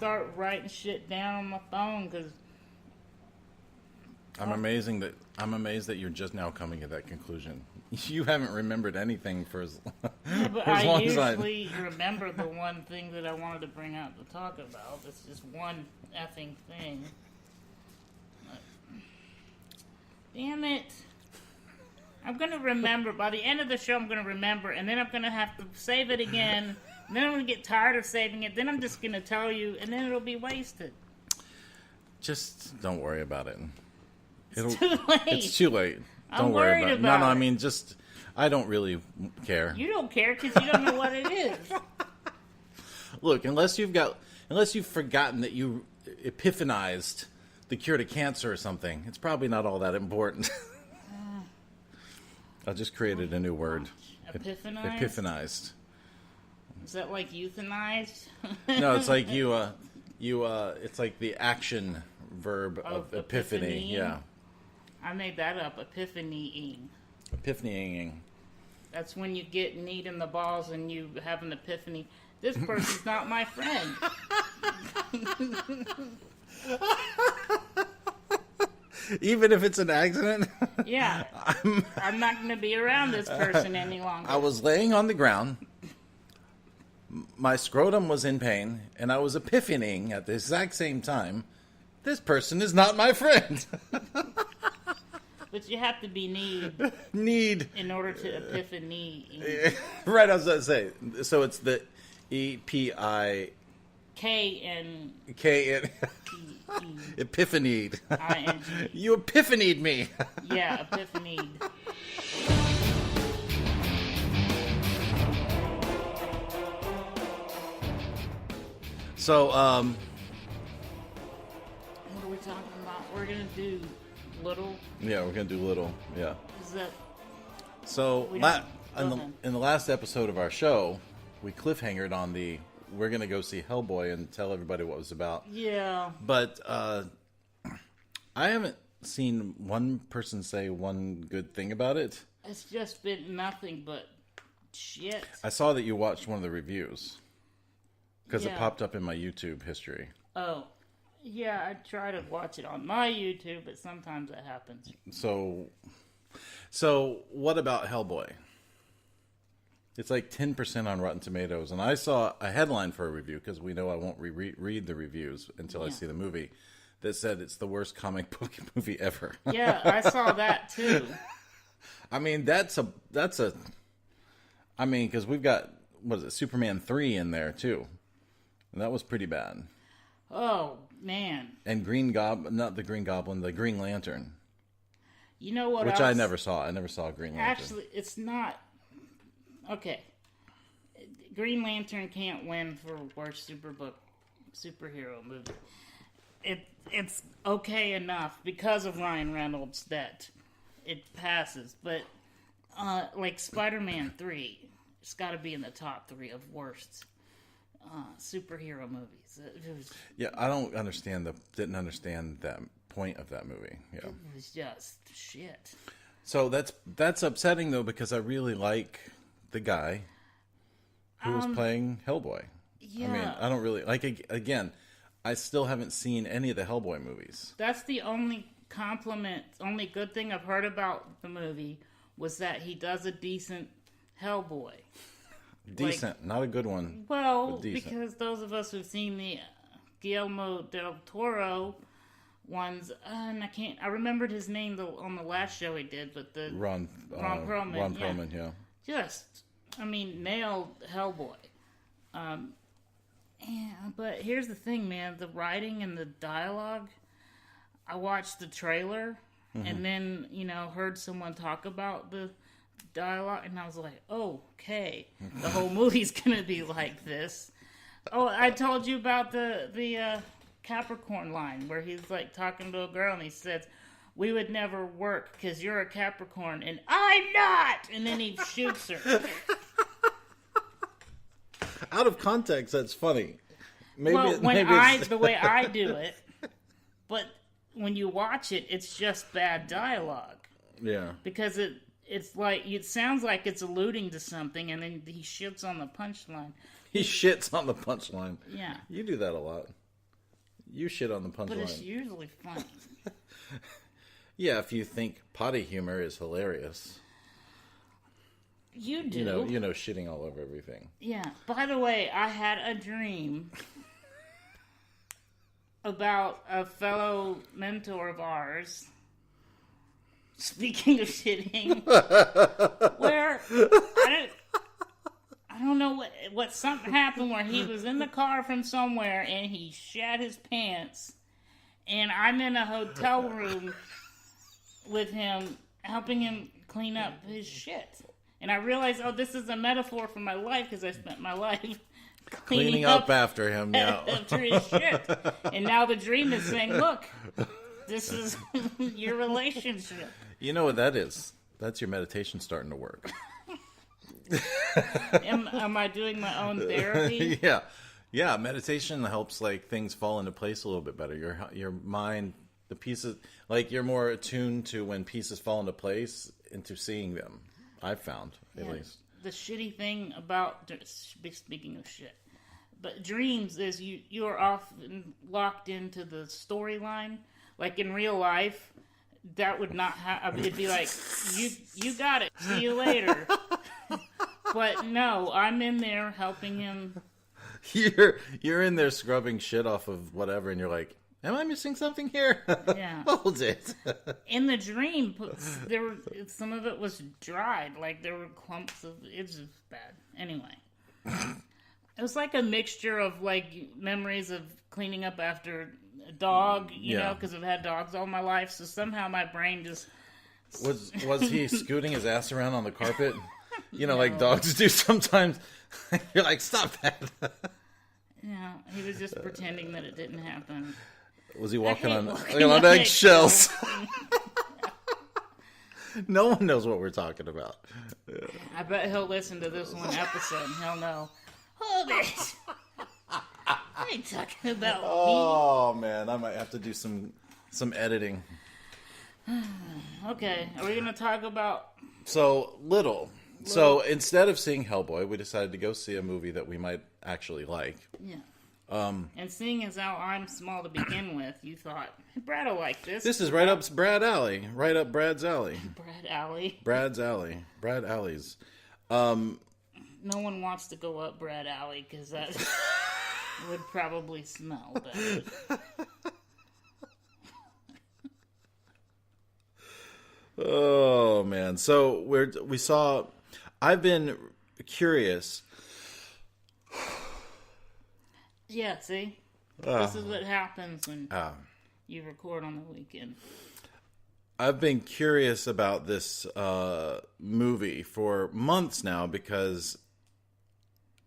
start writing shit down on my phone because I'm amazed that you're just now coming to that conclusion. You haven't remembered anything for as, but for as long as I usually remember the one thing that I wanted to bring out to talk about. It's just one effing thing. But, damn it. I'm going to remember. By the end of the show, I'm going to remember, and then I'm going to have to save it again. And then I'm going to get tired of saving it. Then I'm just going to tell you, and then it'll be wasted. Just don't worry about it. It's too late. It's too late. Don't I'm worry worried about it. No, about I it. mean, just, I don't really care. You don't care because you don't know what it is. Look, unless you've forgotten that you epiphanized the cure to cancer or something, it's probably not all that important. I just created a new word. Epiphanized? Epiphanized. Is that like euthanized? No, it's like it's like the action verb of epiphany. Yeah. I made that up. Epiphanying. Epiphanying. That's when you get kneed in the balls and you have an epiphany. This person's not my friend. Even if it's an accident? Yeah. I'm not going to be around this person any longer. I was laying on the ground. My scrotum was in pain, and I was epiphanying at the exact same time. This person is not my friend. But you have to be Need. in order to epiphany. Right, I was going to say. So it's the E-P-I... K-N... K-N... Epiphanied. I-N-G. You epiphanied me. Yeah, epiphanied. So, What are we talking about? We're going to do little. yeah, we're going to do little, yeah. Is that... So, We don't- go in ahead. the last episode of our show, we cliffhangered on we're going to go see Hellboy and tell everybody what it was about. Yeah. But I haven't seen one person say one good thing about it. It's just been nothing but shit. I saw that you watched one of the reviews because it Yeah. popped up in my YouTube history. Oh. Yeah, I try to watch it on my YouTube, but sometimes it happens. So what about Hellboy? It's like 10% on Rotten Tomatoes, and I saw a headline for a review because we know I won't read the reviews until I see the movie. That said it's the worst comic book movie ever. Yeah, I saw that too. I mean, that's a. I mean, because we've got Superman 3 in there too, and that was pretty bad. Oh man! And not the Green Goblin, the Green Lantern. You know what? Which I never saw. I never saw Green Lantern. Actually, it's not. Okay. Green Lantern can't win for worst superhero movie. It's okay enough because of Ryan Reynolds that it passes, but like Spider-Man 3, it's got to be in the top 3 of worst superhero movies. Yeah, I didn't understand that point of that movie. Yeah, It was just shit. So that's upsetting though because I really like the guy who was playing Hellboy. Yeah. I mean, I don't really like. Again, I still haven't seen any of the Hellboy movies. That's the only good thing I've heard about the movie was that he does a decent Hellboy. Decent, not a good one. Well, but decent. because those of us who've seen the Guillermo del Toro ones, and I remembered his name on the last show he did, but the Ron Perlman. Ron Perlman, yeah. Nailed Hellboy. But here's the thing, man. The writing and the dialogue, I watched the trailer and then, heard someone talk about the dialogue, and I was like, oh, okay. The whole movie's going to be like this. Oh, I told you about the Capricorn line where he's like talking to a girl and he says, we would never work because you're a Capricorn and I'm not! And then he shoots her. Out of context, that's funny. The way I do it, but when you watch it, it's just bad dialogue. Yeah. Because it's like, it sounds like it's alluding to something, and then he shits on the punchline. He shits on the punchline. Yeah. You do that a lot. You shit on the But it's punchline. usually funny. Yeah, if you think potty humor is hilarious. You do. You know, shitting all over everything. Yeah. By the way, I had a dream about a fellow mentor of ours. Speaking of shitting, where I don't know what something happened where he was in the car from somewhere and he shat his pants, and I'm in a hotel room with him, helping him clean up his shit. And I realized, oh, this is a metaphor for my life because I spent my life Cleaning up after him, yeah. after his shit. And now the dream is saying, look, this is your relationship. You know what that is? That's your meditation starting to work. Am I doing my own therapy? Yeah. Meditation helps like things fall into place a little bit better. Your mind, the pieces, like you're more attuned to when pieces fall into place, into seeing them. I've found, at least. The shitty thing about, speaking of shit, but dreams is you're often locked into the storyline. Like in real life, that would not happen. It'd be like, you got it. See you later. But no, I'm in there helping him. You're in there scrubbing shit off of whatever, and you're like, am I missing something here? Yeah. Hold it. In the dream, some of it was dried. Like there were clumps of. It's just bad. Anyway, it was like a mixture of like memories of cleaning up after a dog. You know, because I've had dogs all my life. So somehow my brain just was he scooting his ass around on the carpet? You know, like dogs do sometimes. You're like, stop that. Yeah, he was just pretending that it didn't happen. Was he walking on eggshells? No one knows what we're talking about. I bet he'll listen to this one episode and he'll know. Hold it. I ain't talking about me. Oh man, I might have to do some editing. Okay, are we gonna talk about Little. So instead of seeing Hellboy, we decided to go see a movie that we might actually like. Yeah. And seeing as how I'm small to begin with, you thought, Brad will like this. This is right up Brad's alley. Right up Brad's alley. Brad's alley. Brad Alley's. No one wants to go up Brad Alley because that would probably smell bad. Oh man. So we saw. I've been curious. Yeah, see? This is what happens when you record on the weekend. I've been curious about this movie for months now because...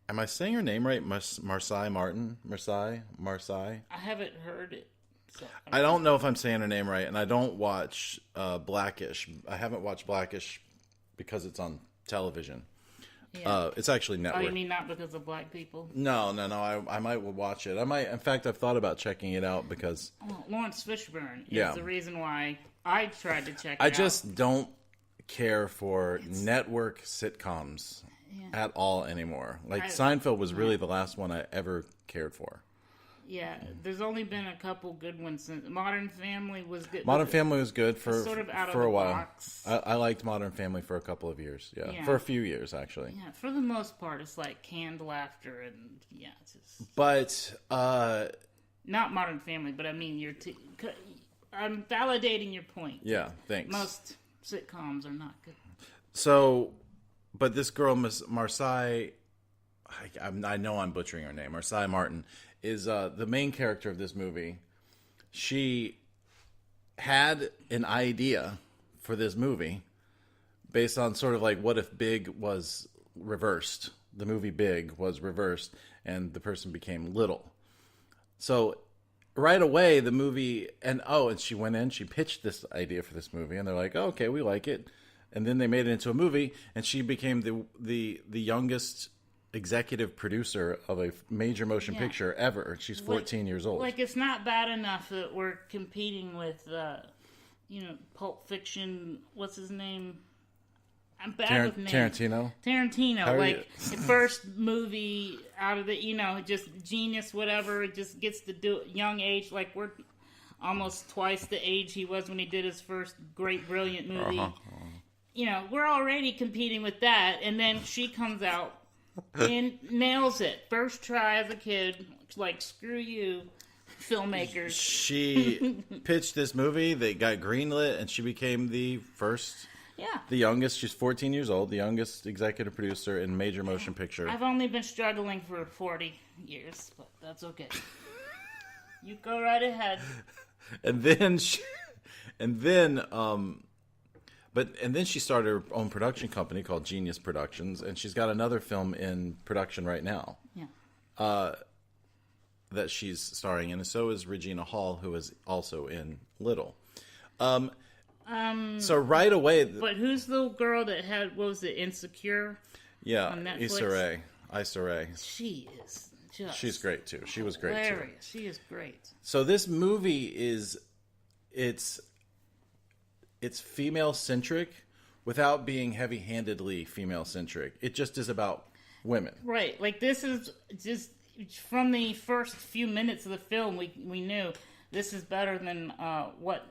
Am I saying her name right? Marseille Martin? Marseille? I haven't heard it. So I don't know if I'm saying her name right, and I don't watch Blackish. I haven't watched Blackish because it's on television. Yeah. It's actually network. Oh, you mean not because of black people? No. I might watch it. I might. In fact, I've thought about checking it out because Lawrence Fishburne is the reason why I tried to check it out. I just don't care for network sitcoms at all anymore. Like Seinfeld was really the last one I ever cared for. Yeah, there's only been a couple good ones since. Modern Family was good. Modern Family was good for sort of out for of a the while. Box. I liked Modern Family for a couple of years. Yeah, for a few years actually. Yeah, for the most part, it's like canned laughter and it's just. But not Modern Family, but I mean I'm validating your point. Yeah, thanks. Most sitcoms are not good. So, but this girl, Miss Marseille, I know I'm butchering her name. Marseille Martin is the main character of this movie. She had an idea for this movie based on sort of like what if Big was reversed. The movie Big was reversed and the person became Little. So right away the movie, and she went in, she pitched this idea for this movie and they're like, oh, okay, we like it. And then they made it into a movie and she became the youngest executive producer of a major motion picture ever. She's 14 years old. Like, it's not bad enough that we're competing with, Pulp Fiction. What's his name? I'm bad with names. Tarantino, like the first movie out of the, just genius, whatever. It just gets to do young age. Like we're almost twice the age he was when he did his first great, brilliant movie. We're already competing with that, and then she comes out and nails it. First try as a kid, like screw you, filmmakers. She pitched this movie, they got greenlit, and she became the first. Yeah. The youngest, she's 14 years old, the youngest executive producer in major motion picture. I've only been struggling for 40 years, but that's okay. You go right ahead. And then she started her own production company called Genius Productions, and she's got another film in production right now. Yeah. That she's starring in, and so is Regina Hall, who is also in Little. So right away... But who's the girl that had, what was it, Insecure? Yeah, Issa Rae. She is just... She's great, too. She was great, hilarious. She is great. So this movie it's female-centric without being heavy-handedly female-centric. It just is about women. Right. Like, this is just... From the first few minutes of the film, we knew this is better than What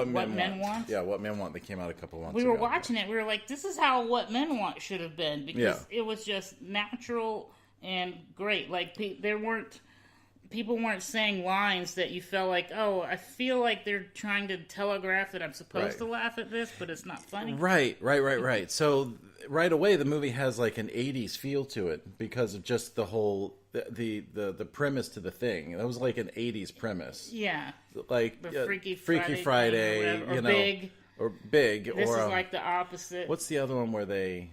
Men Want? Yeah, What Men Want. They came out a couple months ago. We were watching it. We were like, this is how What Men Want should have been. Because it was just natural and great. Like, people weren't saying lines that you felt like, oh, I feel like they're trying to telegraph that I'm supposed to laugh at this, but it's not funny. Right. So right away, the movie has like an 80s feel to it because of just the whole... The premise to the thing. That was like an 80s premise. Yeah. Like the Freaky Friday, or Big. Or Big. This is like the opposite. What's the other one where they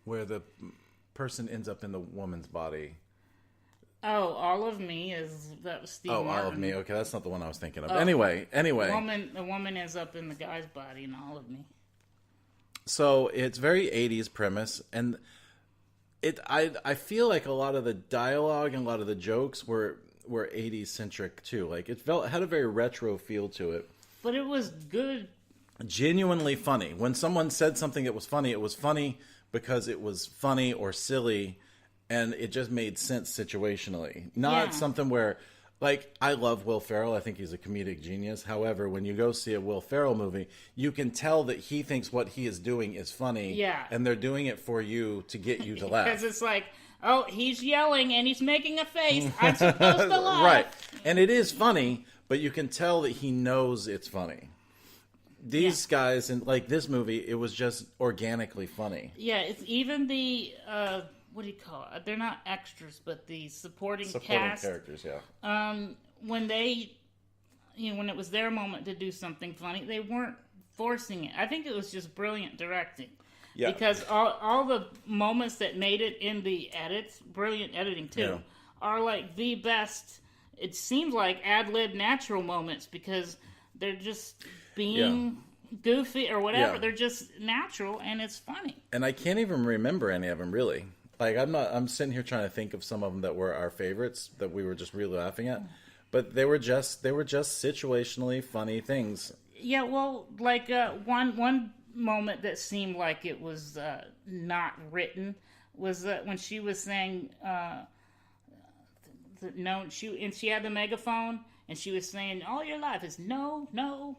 where the person ends up in the woman's body? Oh, All of Me that was Steve Martin. All of Me. Okay, that's not the one I was thinking of. Anyway. The woman ends up in the guy's body in All of Me. So it's very 80s premise, and I feel like a lot of the dialogue and a lot of the jokes were 80s centric too. Like it had a very retro feel to it. But it was good. Genuinely funny. When someone said something that was funny, it was funny because it was funny or silly, and it just made sense situationally. Not something where, like, I love Will Ferrell. I think he's a comedic genius. However, when you go see a Will Ferrell movie, you can tell that he thinks what he is doing is funny. Yeah. And they're doing it for you to get you to laugh. Because it's like, oh, he's yelling and he's making a face. I'm supposed to laugh. Right. And it is funny, but you can tell that he knows it's funny. These guys, in like this movie, it was just organically funny. Yeah, it's even the... what do you call it? They're not extras, but the supporting cast. Characters, yeah. When they, when it was their moment to do something funny, they weren't forcing it. I think it was just brilliant directing. Yeah. Because all the moments that made it in the edits, brilliant editing too, are like the best. It seems like ad-lib natural moments because they're just being goofy or whatever. Yeah. They're just natural and it's funny. And I can't even remember any of them really. Like I'm sitting here trying to think of some of them that were our favorites that we were just really laughing at, but they were just situationally funny things. Yeah, well, like one moment that seemed like it was not written was when she was saying she had the megaphone and she was saying all your life is no, and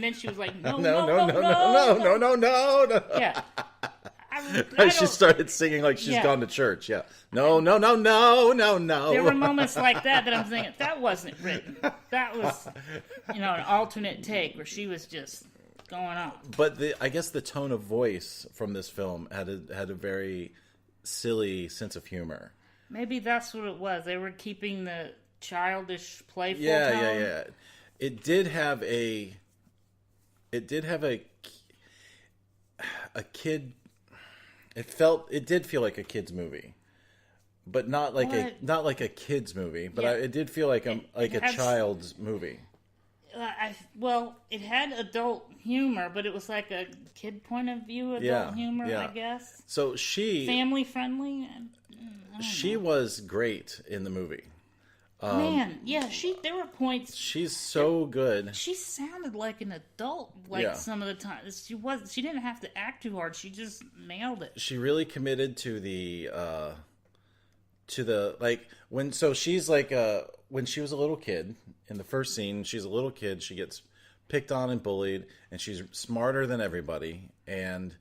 then she was like no. Yeah. She started singing like she's gone to church. Yeah. No. There were moments like that I'm thinking, that wasn't written. That was, an alternate take where she was just going on. But I guess the tone of voice from this film had a very silly sense of humor. Maybe that's what it was. They were keeping the childish, playful tone. Yeah. It did have a kid. It did feel like a kid's movie, but not like a kid's movie. But it did feel like a child's movie. It had adult humor, but it was like a kid point of view humor, I guess. So she family friendly. She was great in the movie. Man, yeah, there were points She's so good. she sounded like an adult some of the time. She didn't have to act too hard. She just nailed it. She really committed to the like when so she's like when she was a little kid in the first scene, she's a little kid, she gets picked on and bullied, and she's smarter than everybody, and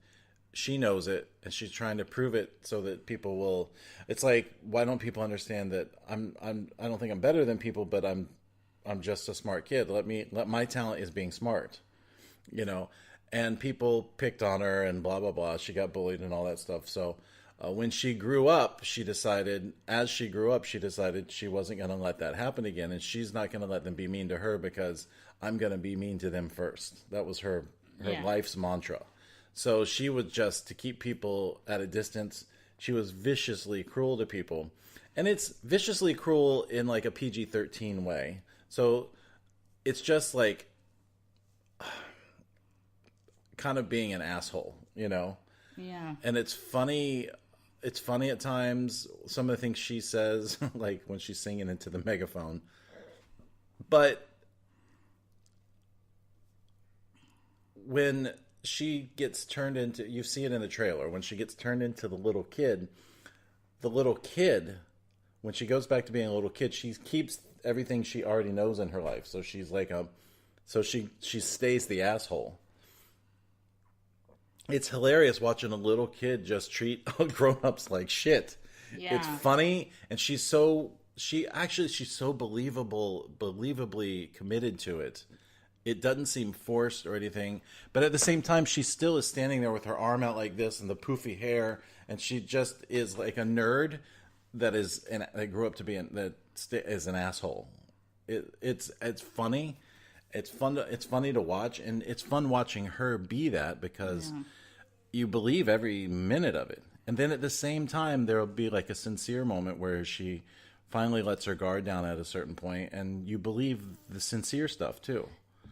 she knows it, and she's trying to prove it so that people will. It's like, why don't people understand that I don't think I'm better than people, but I'm just a smart kid. Let my talent is being smart, you know. And people picked on her and blah blah blah. She got bullied and all that stuff. So when she grew up, she decided she wasn't going to let that happen again, and she's not going to let them be mean to her because I'm going to be mean to them first. That was her life's mantra. So she would just, to keep people at a distance, she was viciously cruel to people. And it's viciously cruel in like a PG-13 way. So it's just like kind of being an asshole, you know? Yeah. And it's funny. It's funny at times, some of the things she says, like when she's singing into the megaphone. But when she gets turned into, you see it in the trailer, when she gets turned into the little kid, when she goes back to being a little kid, she keeps everything she already knows in her life. So she's like she stays the asshole. It's hilarious watching a little kid just treat grown-ups like shit. Yeah. It's funny, and she's so believably committed to it. It doesn't seem forced or anything, but at the same time, she still is standing there with her arm out like this and the poofy hair, and she just is like a nerd that grew up to be is an asshole. It's funny. It's funny to watch, and it's fun watching her be that because you believe every minute of it. And then at the same time, there'll be like a sincere moment where she finally lets her guard down at a certain point, and you believe the sincere stuff too.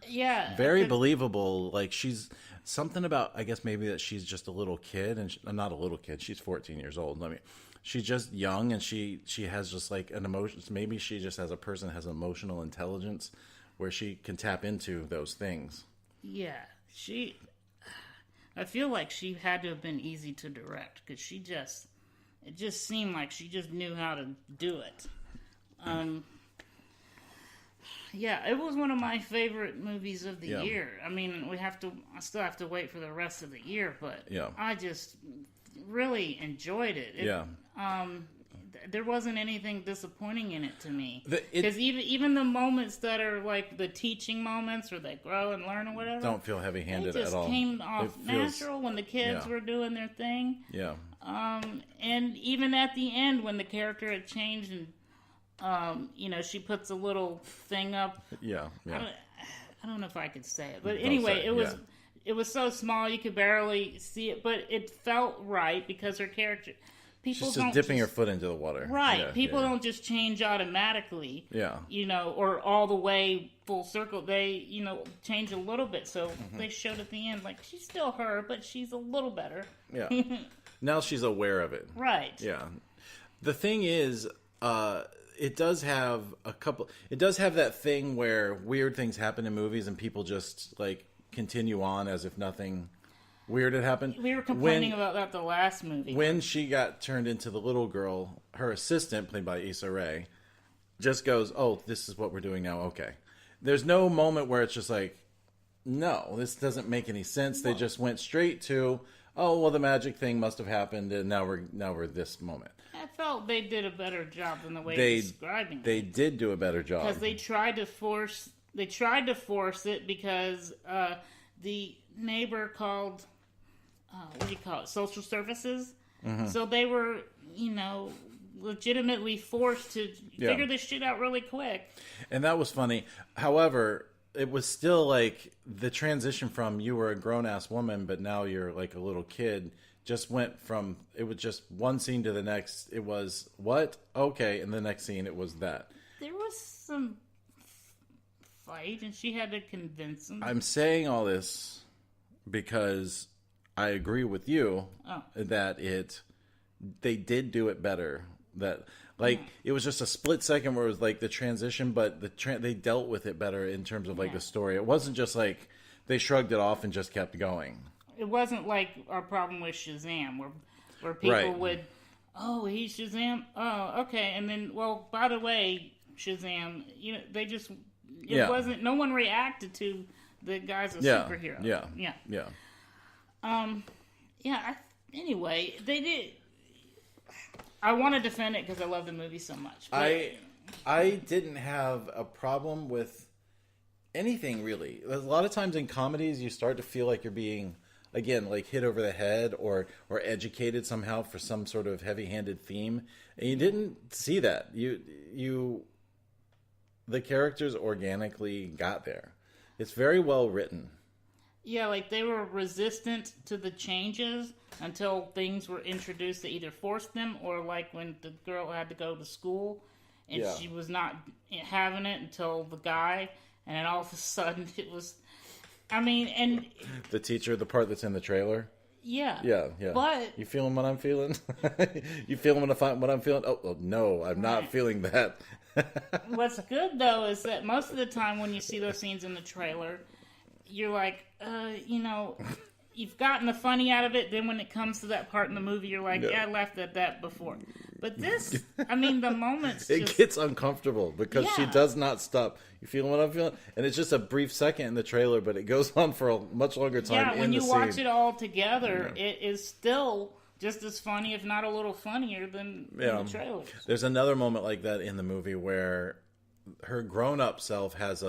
Yeah. Very believable. Like she's something about, I guess maybe that she's just a little kid, and not a little kid. She's 14 years old. I mean, she's just young, and she has just like an emotion. Maybe she just has emotional intelligence where she can tap into those things. Yeah. I feel like she had to have been easy to direct because it just seemed like she just knew how to do it. Yeah, it was one of my favorite movies of the year. I mean, I still have to wait for the rest of the year, but I just really enjoyed it. There wasn't anything disappointing in it to me. Because even the moments that are like the teaching moments where they grow and learn or whatever, don't feel heavy-handed at all. It just came off natural when the kids were doing their thing. Yeah. And even at the end when the character had changed and she puts a little thing up. Yeah. I don't know if I could say it, but anyway, it was so small you could barely see it, but it felt right because her character. She's just dipping her foot into the water. Right. Yeah, people don't just change automatically. Yeah. Or all the way full circle. They, change a little bit. So they showed at the end, like, she's still her, but she's a little better. Yeah. Now she's aware of it. Right. Yeah. The thing is, it does have that thing where weird things happen in movies and people just, like, continue on as if nothing weird had happened. We were complaining about that the last movie. When she got turned into the little girl, her assistant, played by Issa Rae, just goes, "Oh, this is what we're doing now. Okay." There's no moment where it's just like, "No, this doesn't make any sense." They just went straight to, "Oh, well, the magic thing must have happened, and now we're this moment." I felt they did a better job than the way they're describing it. They did do a better job because they tried to force it because the neighbor called. What do you call it? Social services. Mm-hmm. So they were, legitimately forced to figure this shit out really quick. And that was funny. However, it was still like the transition from you were a grown-ass woman, but now you're like a little kid, just went from, it was just one scene to the next. It was, what? Okay. And the next scene, it was that. There was some fight, and she had to convince him. I'm saying all this because I agree with you that they did do it better that like it was just a split second where it was like the transition, but they dealt with it better in terms of like the story. It wasn't just like they shrugged it off and just kept going. It wasn't like our problem with Shazam, where people would, oh, he's Shazam, oh, okay, and then, well, by the way, Shazam, you know, they just, it wasn't, no one reacted to the guy's a superhero. Anyway, they did. I want to defend it because I love the movie so much. But I didn't have a problem with anything really. A lot of times in comedies, you start to feel like you're being, again, like hit over the head or educated somehow for some sort of heavy-handed theme, and you didn't see that. The characters organically got there. It's very well written. Yeah, like they were resistant to the changes until things were introduced that either forced them or like when the girl had to go to school and she was not having it until the guy, and then all of a sudden it was, I mean, and... The teacher, the part that's in the trailer? Yeah. Yeah. But... You feeling what I'm feeling? You feeling what I'm feeling? Oh no, I'm not feeling that. What's good, though, is that most of the time when you see those scenes in the trailer, you're like, you know, you've gotten the funny out of it. Then when it comes to that part in the movie, you're like, I laughed at that before. But this, I mean, the moments it gets uncomfortable because she does not stop. You feeling what I'm feeling? And it's just a brief second in the trailer, but it goes on for a much longer time in the scene. Yeah, when you watch it all together, it is still just as funny, if not a little funnier than in the trailers. There's another moment like that in the movie where her grown-up self has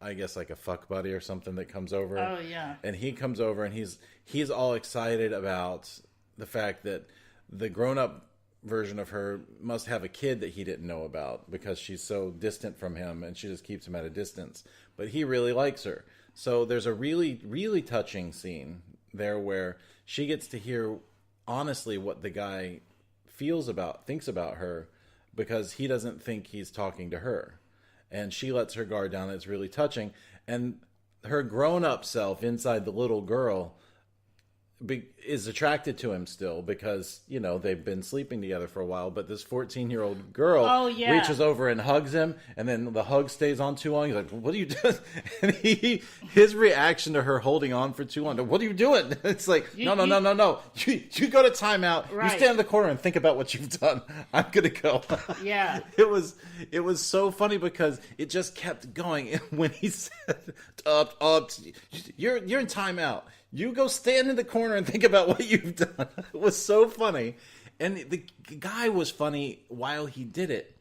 I guess like a fuck buddy or something that comes over. Oh, yeah. And he comes over and he's all excited about the fact that the grown-up version of her must have a kid that he didn't know about because she's so distant from him and she just keeps him at a distance. But he really likes her. So there's a really, really touching scene there where she gets to hear honestly what the guy thinks about her because he doesn't think he's talking to her. And she lets her guard down. It's really touching. And her grown-up self inside the little girl is attracted to him still because, you know, they've been sleeping together for a while. But this 14-year-old girl reaches over and hugs him. And then the hug stays on too long. He's like, what are you doing? And his reaction to her holding on for too long. What are you doing? It's like, no. You go to timeout. Right. You stand in the corner and think about what you've done. I'm going to go. Yeah. It was so funny because it just kept going. And when he said, you're in timeout. You go stand in the corner and think about what you've done. It was so funny. And the guy was funny while he did it.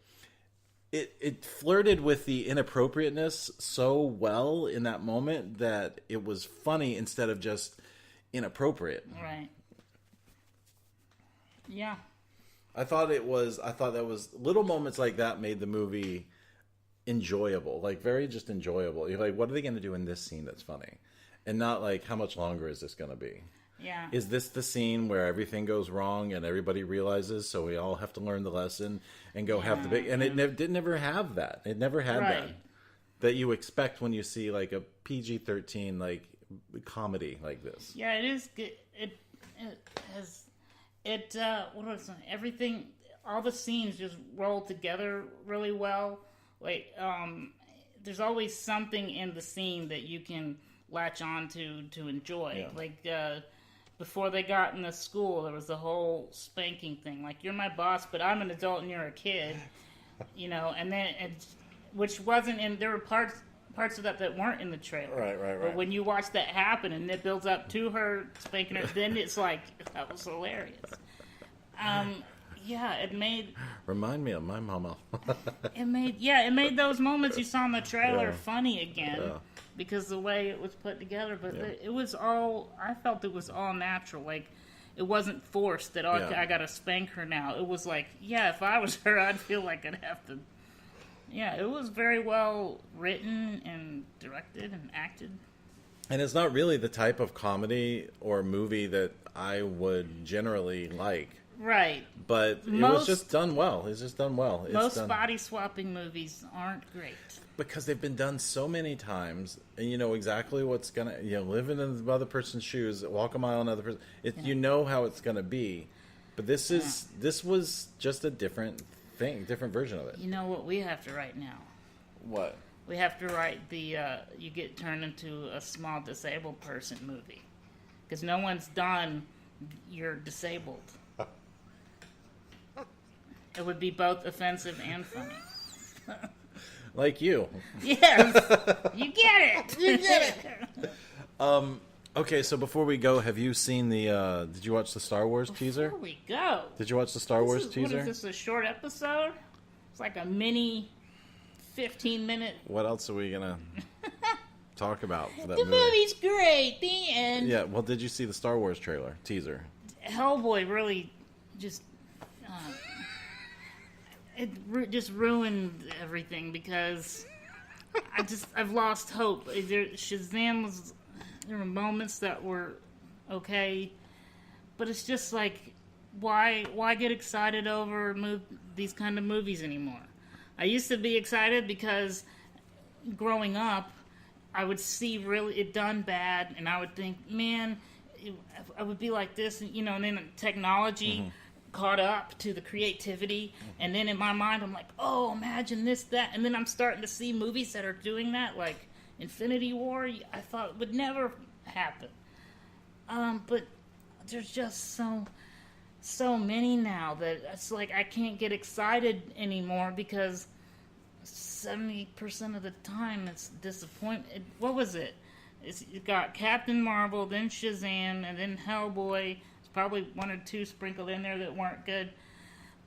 It flirted with the inappropriateness so well in that moment that it was funny instead of just inappropriate. Right. Yeah. I thought that was little moments like that made the movie enjoyable. Like very just enjoyable. You're like, what are they going to do in this scene that's funny? And not like, how much longer is this going to be? Yeah. Is this the scene where everything goes wrong and everybody realizes, so we all have to learn the lesson and go have the big... And it did never have that. It never had that you expect when you see like a PG-13 like comedy like this. Yeah, it is good. It has... what was it? Everything... All the scenes just roll together really well. Like, there's always something in the scene that you can latch on to enjoy. Yeah. Like before they got in the school, there was the whole spanking thing. Like, you're my boss, but I'm an adult and you're a kid. You know, and then which wasn't in. There were parts of that weren't in the trailer. Right. But when you watch that happen and it builds up to her spanking her, then it's like that was hilarious. Yeah, it made... Remind me of my mama. It made those moments you saw in the trailer funny again. Yeah. Because the way it was put together. But it was all... I felt it was all natural. Like, it wasn't forced that, I gotta spank her now. It was like, if I was her, I'd feel like I'd have to... Yeah, it was very well written and directed and acted. And it's not really the type of comedy or movie that I would generally like. Right. But it was just done well. It's just done well. Most body swapping movies aren't great. Because they've been done so many times, and you know exactly what's going to, living in the other person's shoes, walk a mile in another person, you know how it's going to be. But this was just a different thing, different version of it. You know what we have to write now? What? We have to write the you get turned into a small disabled person movie. Because no one's done you're disabled. It would be both offensive and funny. Like you. Yes! You get it! You get it! Okay, so before we go, have you seen the, did you watch the Star Wars teaser? Before we go. Did you watch the Star Wars teaser? What is this, a short episode? It's like a mini 15-minute... What else are we going to talk about for that The movie? movie's great, the end. Yeah, well, did you see the Star Wars teaser? Hellboy really just... just ruined everything because I've lost hope. Shazam was... There were moments that were okay, but it's just like, why get excited over these kind of movies anymore? I used to be excited because growing up, I would see really it done bad, and I would think, man, I would be like this, and then technology caught up to the creativity, and then in my mind, I'm like, oh, imagine this, that, and then I'm starting to see movies that are doing that, like Infinity War, I thought would never happen. But there's just so many now that it's like I can't get excited anymore because 70% of the time it's disappointment. What was it? It got Captain Marvel, then Shazam, and then Hellboy. There's probably one or two sprinkled in there that weren't good.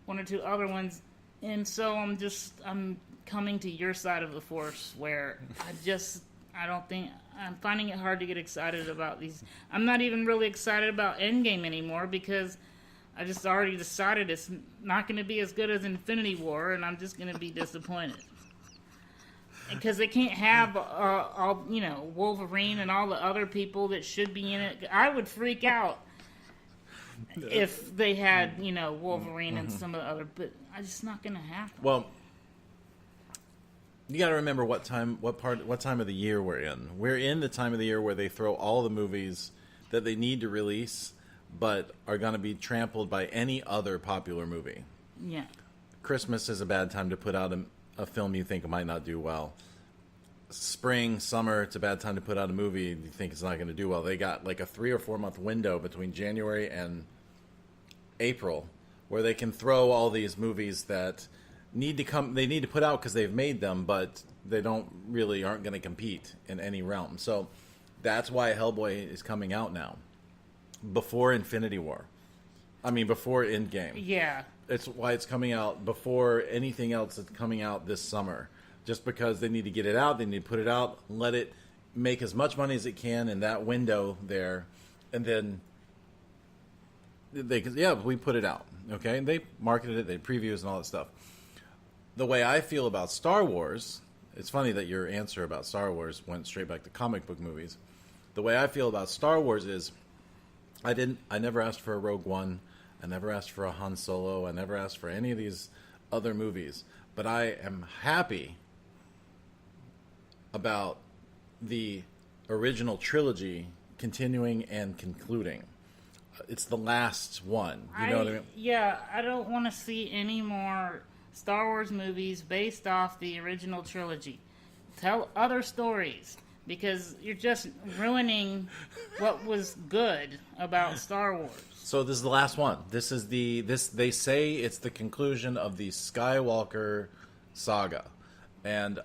One or two other ones. And so I'm coming to your side of the force where I don't think, I'm finding it hard to get excited about these. I'm not even really excited about Endgame anymore because I just already decided it's not going to be as good as Infinity War, and I'm just going to be disappointed. Because they can't have all Wolverine and all the other people that should be in it. I would freak out if they had Wolverine and some of the other, but it's just not going to happen. Well, you got to remember what time of the year we're in. We're in the time of the year where they throw all the movies that they need to release, but are going to be trampled by any other popular movie. Yeah. Christmas is a bad time to put out a film you think might not do well. Spring, summer, it's a bad time to put out a movie you think it's not going to do well. They got like a 3 or 4 month window between January and April where they can throw all these movies that need to put out because they've made them, but they aren't going to compete in any realm. So that's why Hellboy is coming out now, before Infinity War. I mean, before Endgame. Yeah. It's why it's coming out before anything else that's coming out this summer. Just because they need to get it out, they need to put it out, let it make as much money as it can in that window there, and then we put it out. Okay, and they marketed it, they had previews and all that stuff. The way I feel about Star Wars, it's funny that your answer about Star Wars went straight back to comic book movies. The way I feel about Star Wars is, I never asked for a Rogue One, I never asked for a Han Solo, I never asked for any of these other movies, but I am happy about the original trilogy continuing and concluding. It's the last one. You know what I mean? Yeah, I don't want to see any more Star Wars movies based off the original trilogy. Tell other stories, because you're just ruining what was good about Star Wars. So this is the last one. They say it's the conclusion of the Skywalker saga. And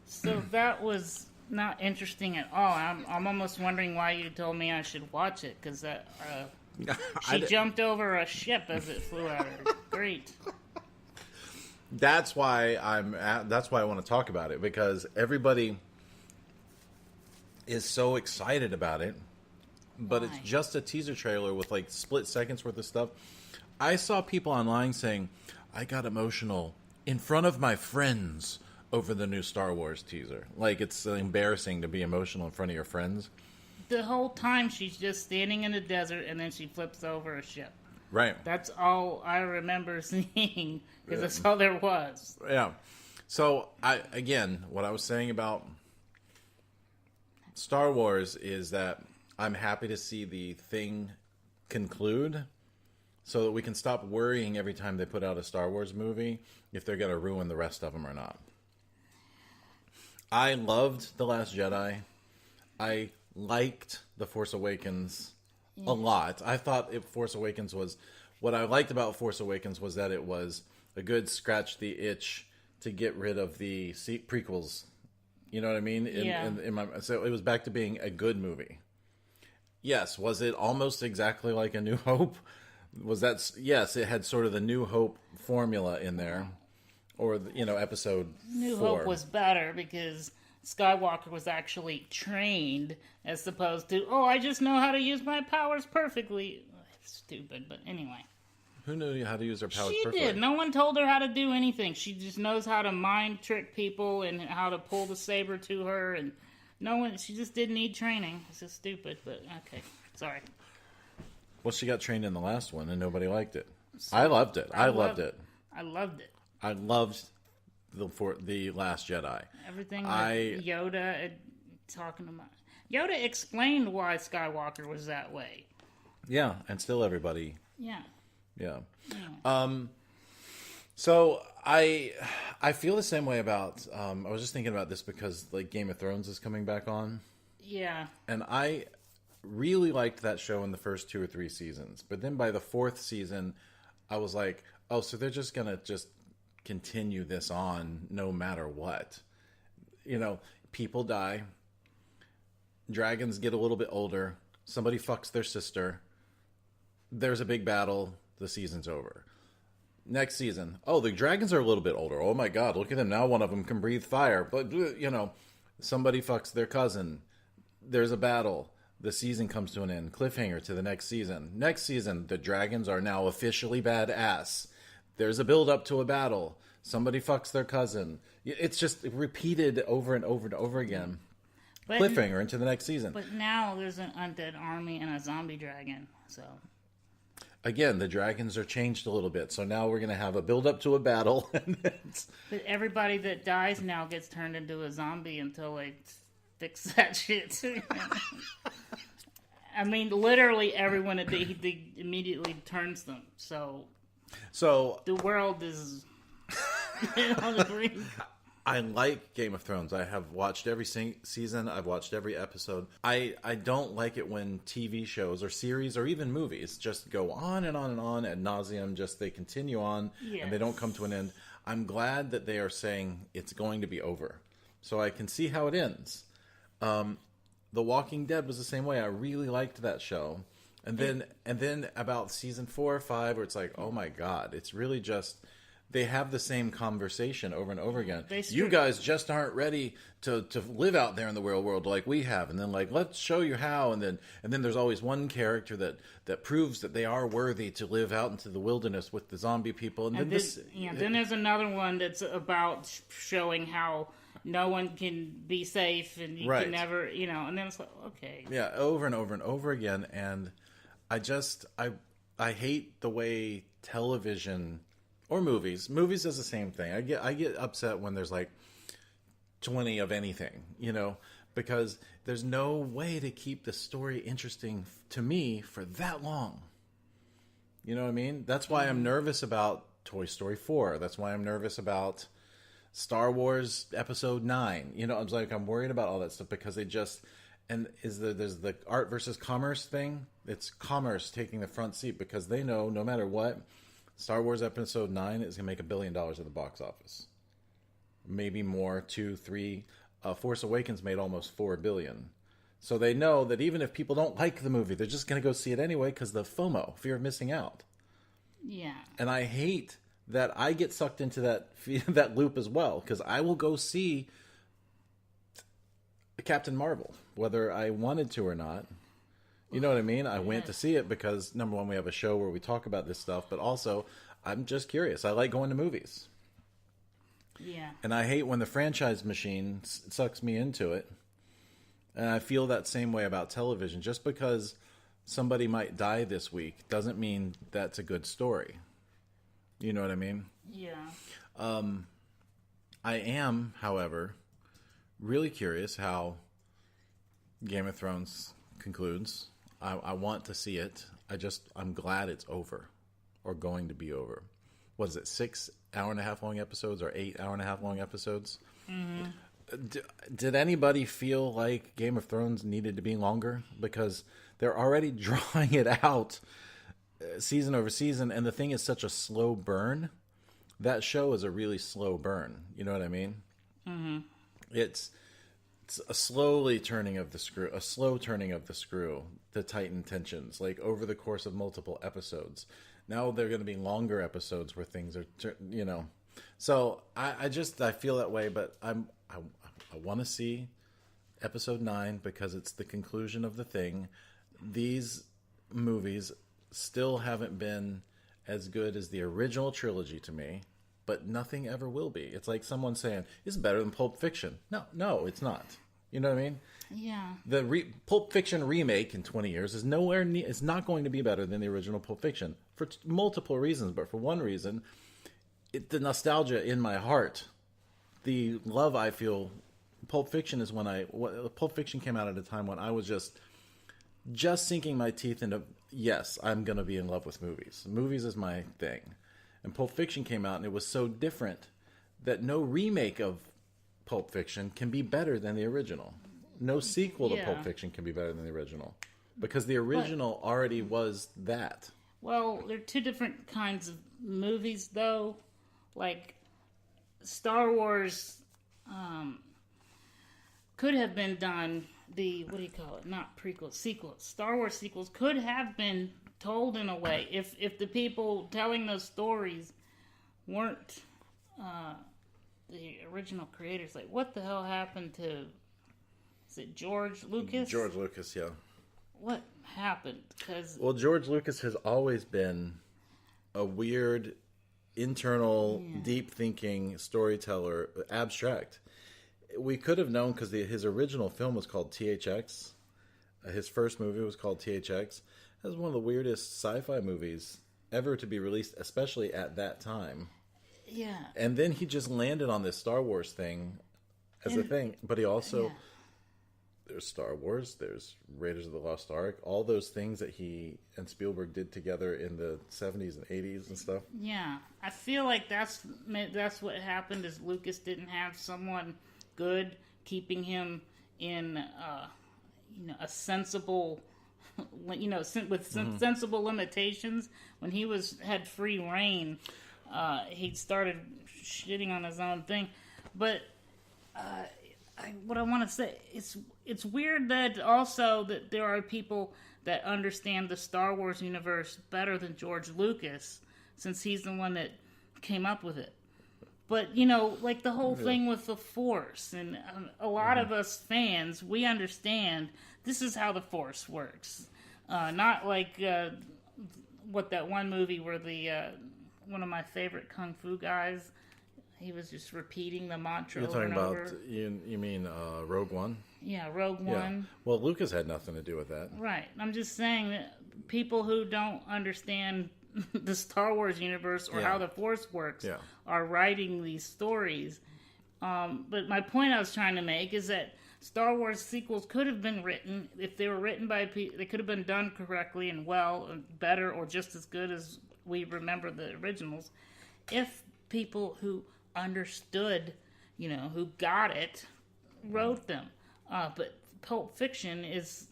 so that was not interesting at all. I'm almost wondering why you told me I should watch it, because she jumped over a ship as it flew at her. Great. That's why I want to talk about it, because everybody is so excited about it, but It's just a teaser trailer with like split seconds worth of stuff. I saw people online saying, I got emotional in front of my friends over the new Star Wars teaser. Like, it's embarrassing to be emotional in front of your friends. The whole time she's just standing in the desert and then she flips over a ship. Right. That's all I remember seeing, because that's all there was. Yeah. So, what I was saying about Star Wars is that I'm happy to see the thing conclude. so that we can stop worrying every time they put out a Star Wars movie if they're going to ruin the rest of them or not. I loved The Last Jedi. I liked The Force Awakens a lot. I thought Force Awakens was... What I liked about Force Awakens was that it was a good scratch the itch to get rid of the prequels. You know what I mean? So it was back to being a good movie. Yes, was it almost exactly like A New Hope? Yes, it had sort of the New Hope formula in there. Or, episode New 4. Hope was better because Skywalker was actually trained as opposed to, I just know how to use my powers perfectly. Stupid, but anyway. Who knew how to use her powers perfectly? She did. No one told her how to do anything. She just knows how to mind trick people and how to pull the saber to her, and she just didn't need training. It's just stupid, but okay. Sorry. Well, she got trained in the last one, and nobody liked it. I loved it. I loved it. I loved it. I loved the Last Jedi. Everything that Yoda talking about. Yoda explained why Skywalker was that way. Yeah, and still everybody. Yeah. Yeah. So I feel the same way about. I was just thinking about this because like Game of Thrones is coming back on. Yeah. And I really liked that show in the first 2 or 3 seasons, but then by the 4th season, I was like, oh, so they're just gonna continue this on no matter what. People die. Dragons get a little bit older. Somebody fucks their sister. There's a big battle. The season's over. Next season. Oh, the dragons are a little bit older. Oh my God, look at them now. One of them can breathe fire. But, somebody fucks their cousin. There's a battle. The season comes to an end. Cliffhanger to the next season. Next season, the dragons are now officially badass. There's a build up to a battle. Somebody fucks their cousin. It's just repeated over and over and over again. But cliffhanger into the next season. But now there's an undead army and a zombie dragon. So again, the dragons are changed a little bit. So now we're going to have a build up to a battle. But everybody that dies now gets turned into a zombie until they fix that shit. I mean, literally everyone they immediately turns them. So the world is on the brink. I like Game of Thrones. I have watched every season. I've watched every episode. I don't like it when TV shows or series or even movies just go on and on and on ad nauseum. Just they continue on and they don't come to an end. I'm glad that they are saying it's going to be over, so I can see how it ends. The Walking Dead was the same way. I really liked that show, and then about season 4 or 5, where it's like, oh my God, it's really just. They have the same conversation over and over again. You guys just aren't ready to live out there in the real world like we have. And then let's show you how. And then there's always one character that proves that they are worthy to live out into the wilderness with the zombie people. And then there's another one that's about showing how no one can be safe and you can never, and then it's like, okay. Yeah, over and over and over again. And I hate the way television... Or movies. Movies is the same thing. I get upset when there's 20 of anything, because there's no way to keep the story interesting to me for that long. You know what I mean? That's why I'm nervous about Toy Story 4. That's why I'm nervous about Star Wars Episode 9. I'm worried about all that stuff because there's the art versus commerce thing. It's commerce taking the front seat because they know no matter what, Star Wars Episode 9 is going to make $1 billion at the box office. Maybe more, 2, 3. Force Awakens made almost $4 billion. So they know that even if people don't like the movie, they're just going to go see it anyway because the FOMO, fear of missing out. Yeah. And I hate that I get sucked into that loop as well because I will go see Captain Marvel, whether I wanted to or not. You know what I mean? I went to see it because, number one, we have a show where we talk about this stuff, but also, I'm just curious. I like going to movies. Yeah. And I hate when the franchise machine sucks me into it. And I feel that same way about television. Just because somebody might die this week doesn't mean that's a good story. You know what I mean? Yeah. I am, however, really curious how Game of Thrones concludes. I want to see it. I'm glad it's over. or going to be over. What is it, 6 hour-and-a-half long episodes or 8 hour-and-a-half long episodes? Did anybody feel like Game of Thrones needed to be longer? Because they're already drawing it out season over season, and the thing is such a slow burn. That show is a really slow burn. You know what I mean? Mm-hmm. It's a slowly turning of the screw, a slow turning of the screw to tighten tensions, like over the course of multiple episodes. Now they're going to be longer episodes where things are, So I feel that way, but I want to see episode 9 because it's the conclusion of the thing. These movies still haven't been as good as the original trilogy to me, but nothing ever will be. It's like someone saying, it's better than Pulp Fiction. No, it's not. You know what I mean? Yeah. The Pulp Fiction remake in 20 years is nowhere near, it's not going to be better than the original Pulp Fiction for multiple reasons, but for one reason, the nostalgia in my heart, the love I feel. Pulp Fiction is Pulp Fiction came out at a time when I was just sinking my teeth into, yes, I'm going to be in love with movies. Movies is my thing. And Pulp Fiction came out, and it was so different that no remake of Pulp Fiction can be better than the original. No sequel to Pulp Fiction can be better than the original. Because the original already was that. Well, there are two different kinds of movies, though. Like, Star Wars could have been done, not prequels, sequels. Star Wars sequels could have been told in a way if the people telling those stories weren't the original creators. Like, what the hell happened to, is it George Lucas? George Lucas, yeah. What happened? Well, George Lucas has always been a weird, internal, deep-thinking storyteller, abstract. We could have known because his original film was called THX. His first movie was called THX. That was one of the weirdest sci-fi movies ever to be released, especially at that time. Yeah. And then he just landed on this Star Wars thing as a thing. But he also... There's Star Wars, there's Raiders of the Lost Ark, all those things that he and Spielberg did together in the 70s and 80s and stuff. Yeah. I feel like that's what happened is Lucas didn't have someone good keeping him in a sensible, with sensible limitations. When he had free reign, he started shitting on his own thing. But what I want to say, it's weird that also that there are people that understand the Star Wars universe better than George Lucas, since he's the one that came up with it. But, like the whole thing with the Force, and a lot of us fans, we understand this is how the Force works. Not like what that one movie where one of my favorite Kung Fu guys, he was just repeating the mantra over and over. You're talking about, you mean Rogue One? Yeah, Rogue One. Well, Lucas had nothing to do with that. Right. I'm just saying that people who don't understand the Star Wars universe or how the Force works are writing these stories. But my point I was trying to make is that Star Wars sequels could have been written, if they were written by people, they could have been done correctly and well, and better, or just as good as we remember the originals, if people who understood, who got it, wrote them. But Pulp Fiction is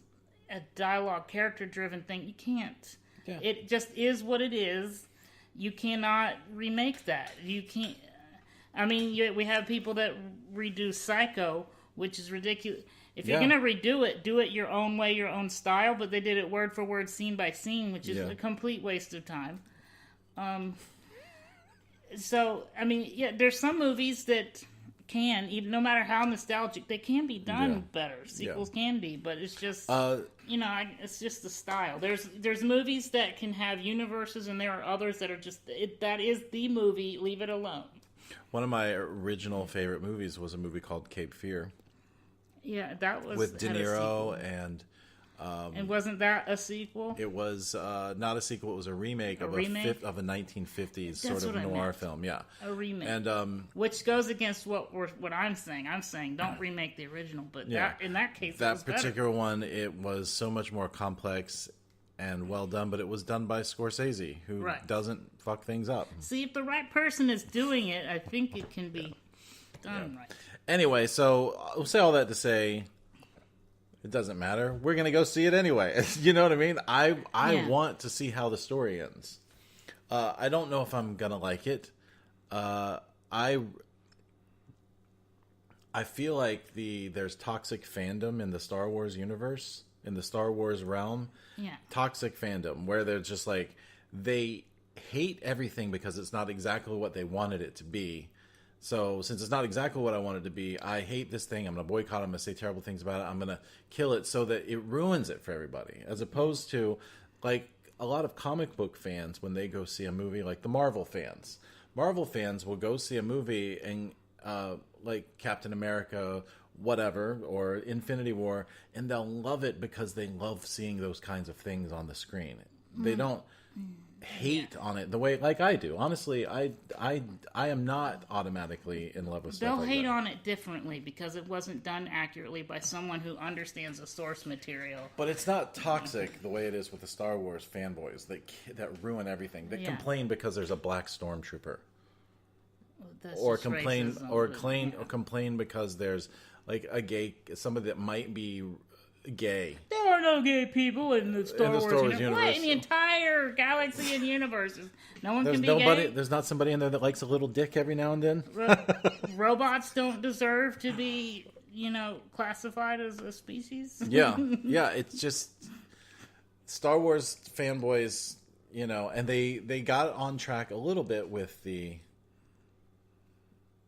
a dialogue, character-driven thing. You can't. Yeah. It just is what it is. You cannot remake that. You can't. I mean, we have people that redo Psycho, which is ridiculous. If you're going to redo it, do it your own way, your own style. But they did it word for word, scene by scene, which is a complete waste of time. So, I mean, there's some movies that can, even no matter how nostalgic, they can be done better. Sequels can be, but it's just, it's just the style. There's movies that can have universes, and there are others that are just, that is the movie, leave it alone. One of my original favorite movies was a movie called Cape Fear. Yeah, that was with De Niro and wasn't that a sequel? It was not a sequel. It was a remake of a 1950s sort of noir film. Yeah, a remake, and which goes against what I'm saying. I'm saying don't remake the original, but in that case, that particular one, it was so much more complex and well done, but it was done by Scorsese, who Right. doesn't fuck things up. See, if the right person is doing it, I think it can be done right. Anyway, so I'll say all that to say, it doesn't matter. We're going to go see it anyway. You know what I mean? I want to see how the story ends. I don't know if I'm going to like it. I feel like there's toxic fandom in the Star Wars universe, in the Star Wars realm. Yeah. Toxic fandom, where they're just like, they hate everything because it's not exactly what they wanted it to be. So since it's not exactly what I wanted it to be, I hate this thing. I'm going to boycott it. I'm going to say terrible things about it. I'm going to kill it so that it ruins it for everybody. As opposed to, like, a lot of comic book fans, when they go see a movie, like the Marvel fans. Marvel fans will go see a movie and, like Captain America, whatever, or Infinity War, and they'll love it because they love seeing those kinds of things on the screen. They don't hate on it the way like I do. Honestly, I am not automatically in love with stuff They'll like hate that. on it differently because it wasn't done accurately by someone who understands the source material. But it's not toxic the way it is with the Star Wars fanboys that ruin everything. That complain because there's a black stormtrooper. That's Or just complain racism, or but, claim or complain because there's like somebody that might be gay. There are no gay people in the Star Wars universe. What? universe. In the entire galaxy and universe. No one There's can be nobody. gay. There's not somebody in there that likes a little dick every now and then. Robots don't deserve to be, classified as a species. Yeah. It's just Star Wars fanboys, and they got on track a little bit with the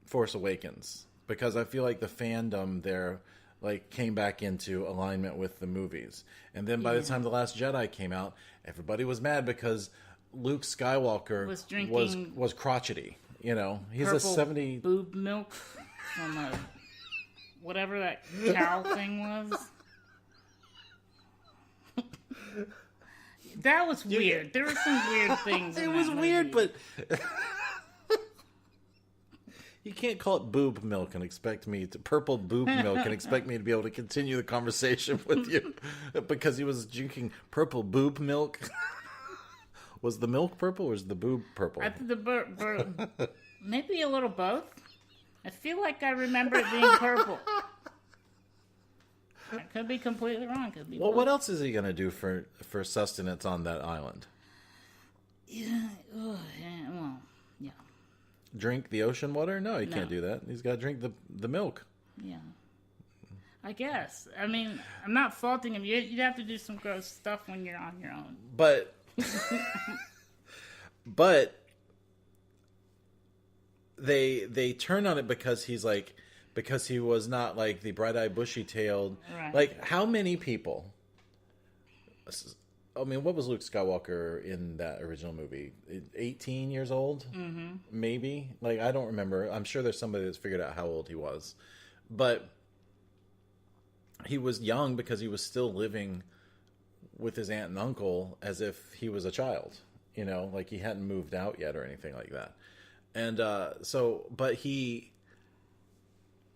Force Awakens because I feel like the fandom there like came back into alignment with the movies. And then by the time The Last Jedi came out, everybody was mad because Luke Skywalker Was drinking was crotchety. He's Purple a 70 boob milk from whatever that cow thing was. That was weird. There were some weird things. It in was that weird, movie. but you can't call it boob milk and expect me to purple boob milk and expect me to be able to continue the conversation with you because he was drinking purple boob milk. Was the milk purple or was the boob purple? I think maybe a little both. I feel like I remember it being purple. I could be completely wrong. Could be. Well, both. what else is he going to do for sustenance on that island? Yeah. Oh, yeah. Well, yeah. Drink the ocean water? No, he can't do that. He's got to drink the milk. Yeah. I guess. I mean, I'm not faulting him. You'd have to do some gross stuff when you're on your own. But they turn on it because he was not like the bright-eyed, bushy-tailed. Right. Like, how many people? I mean, what was Luke Skywalker in that original movie? 18 years old? Mm-hmm. Maybe? Like, I don't remember. I'm sure there's somebody that's figured out how old he was. But he was young because he was still living with his aunt and uncle as if he was a child. Like he hadn't moved out yet or anything like that. And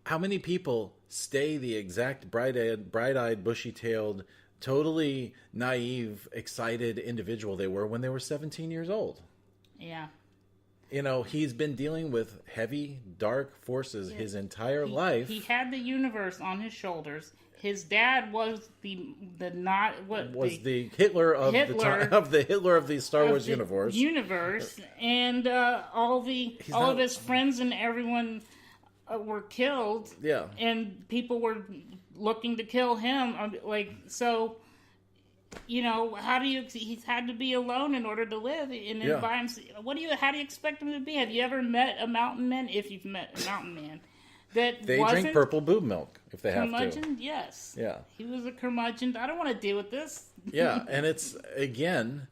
how many people stay the exact bright-eyed, bushy-tailed, totally naive, excited individual they were when they were 17 years old? Yeah. He's been dealing with heavy, dark forces his entire life. He had the universe on his shoulders. His dad was the Hitler of the Hitler of the Star Wars universe. And all of his friends and everyone were killed. Yeah. And people were looking to kill him. How do you? He's had to be alone in order to live, and then by himself. How do you expect him to be? Have you ever met a mountain man? If you've met a mountain man, that they drink purple boob milk if they have to. Curmudgeon, yes. Yeah, he was a curmudgeon. I don't want to deal with this. Yeah, and it's again.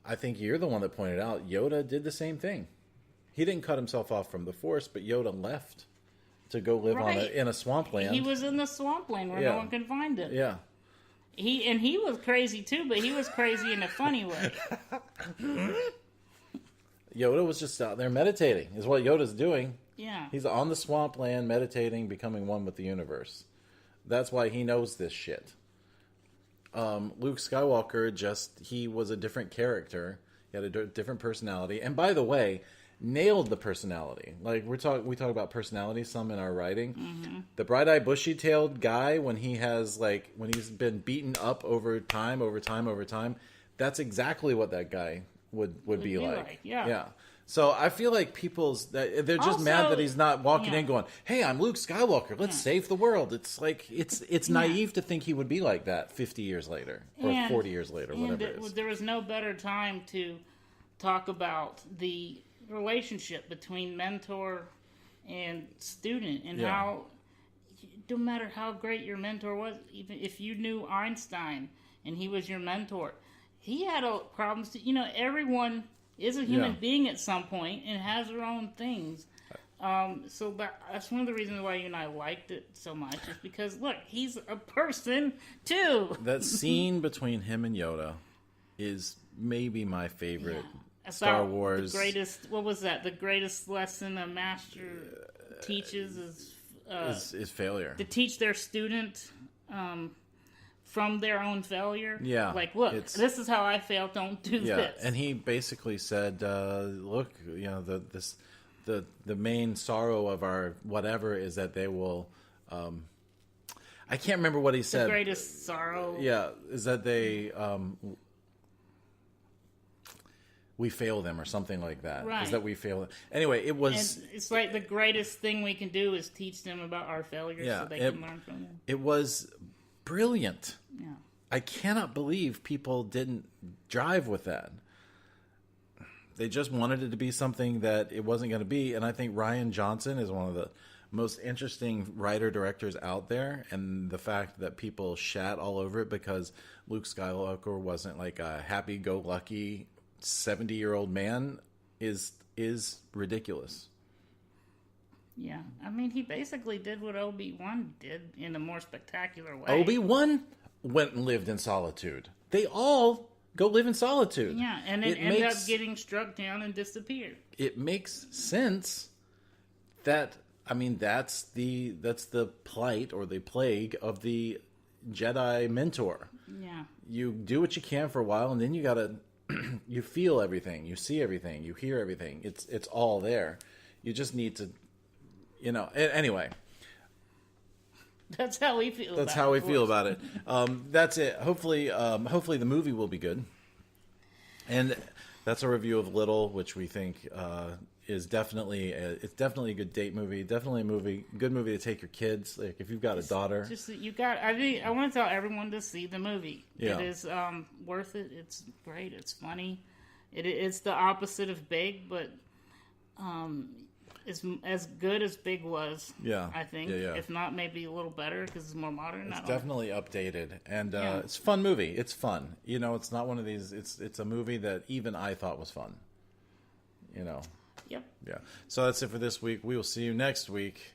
I think you're the one that pointed out Yoda did the same thing. He didn't cut himself off from the Force, but Yoda left to go live in a swampland. He was in the swampland where no one could find him. Yeah. He was crazy too, but he was crazy in a funny way. Yoda was just out there meditating, is what Yoda's doing. Yeah. He's on the swampland, meditating, becoming one with the universe. That's why he knows this shit. Luke Skywalker he was a different character. He had a different personality. And by the way, nailed the personality. Like we talk about personality some in our writing. Mm-hmm. The bright-eyed, bushy-tailed guy when he's been beaten up over time, that's exactly what that guy would be like. Yeah. So I feel like they're just also mad that he's not walking in going, "Hey, I'm Luke Skywalker. Let's save the world." It's like it's naive to think he would be like that 50 years later or 40 years later, whatever it is. There was no better time to talk about the relationship between mentor and student, and how no matter how great your mentor was, even if you knew Einstein and he was your mentor, he had problems. Everyone is a human being at some point and has their own things. So that's one of the reasons why you and I liked it so much, is because, look, he's a person, too. That scene between him and Yoda is maybe my favorite Star Wars. The greatest lesson a master teaches is failure. To teach their student from their own failure. Yeah. Like, look, this is how I failed. Don't do this. And he basically said, look, the main sorrow of our whatever is that they will, I can't remember what he said. The greatest sorrow. Yeah, is that they, we fail them or something like that. Right. Is that we fail them. Anyway, it was... And it's like the greatest thing we can do is teach them about our failures so they can learn from them. It was brilliant. Yeah. I cannot believe people didn't drive with that. They just wanted it to be something that it wasn't going to be. And I think Rian Johnson is one of the most interesting writer-directors out there. And the fact that people shat all over it because Luke Skywalker wasn't like a happy-go-lucky 70-year-old man is ridiculous. Yeah. I mean, he basically did what Obi-Wan did in a more spectacular way. Obi-Wan went and lived in solitude. They all go live in solitude. Yeah, and it ended up getting struck down and disappeared. It makes sense that, I mean, that's the plight or the plague of the Jedi mentor. Yeah. You do what you can for a while, and then you gotta you feel everything, you see everything, you hear everything. It's all there. You just need to, anyway. That's how we feel. That's how we feel about it. That's it. Hopefully the movie will be good. And that's a review of Little, which we think is definitely a good date movie. Definitely good movie to take your kids. Like if you've got a daughter, I want to tell everyone to see the movie. Yeah. It is worth it. It's great. It's funny. It's the opposite of Big, but it's as good as Big was. Yeah, I think. Yeah. If not, maybe a little better because it's more modern. It's definitely updated, and it's a fun movie. It's fun. It's not one of these. It's a movie that even I thought was fun. Yep. Yeah. So that's it for this week. We will see you next week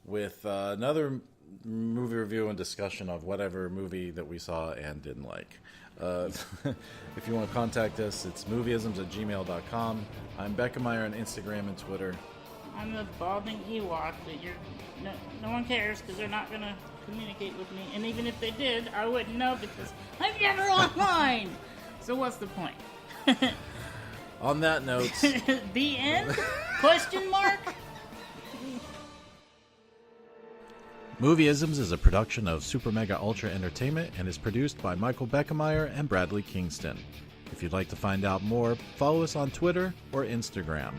with another movie review and discussion of whatever movie that we saw and didn't like. If you want to contact us, it's movieisms@gmail.com. I'm Beckemeyer on Instagram and Twitter. I'm the balding Ewok, but no one cares because they're not going to communicate with me. And even if they did, I wouldn't know because I'm never online. So what's the point? On that note... The end? Question mark? Movieisms is a production of Super Mega Ultra Entertainment and is produced by Michael Beckemeyer and Bradley Kingston. If you'd like to find out more, follow us on Twitter or Instagram.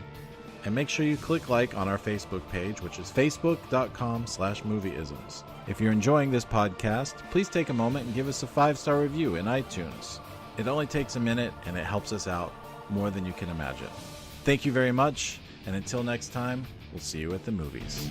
And make sure you click like on our Facebook page, which is facebook.com/movieisms. If you're enjoying this podcast, please take a moment and give us a 5-star review in iTunes. It only takes a minute and it helps us out more than you can imagine. Thank you very much, and until next time, we'll see you at the movies.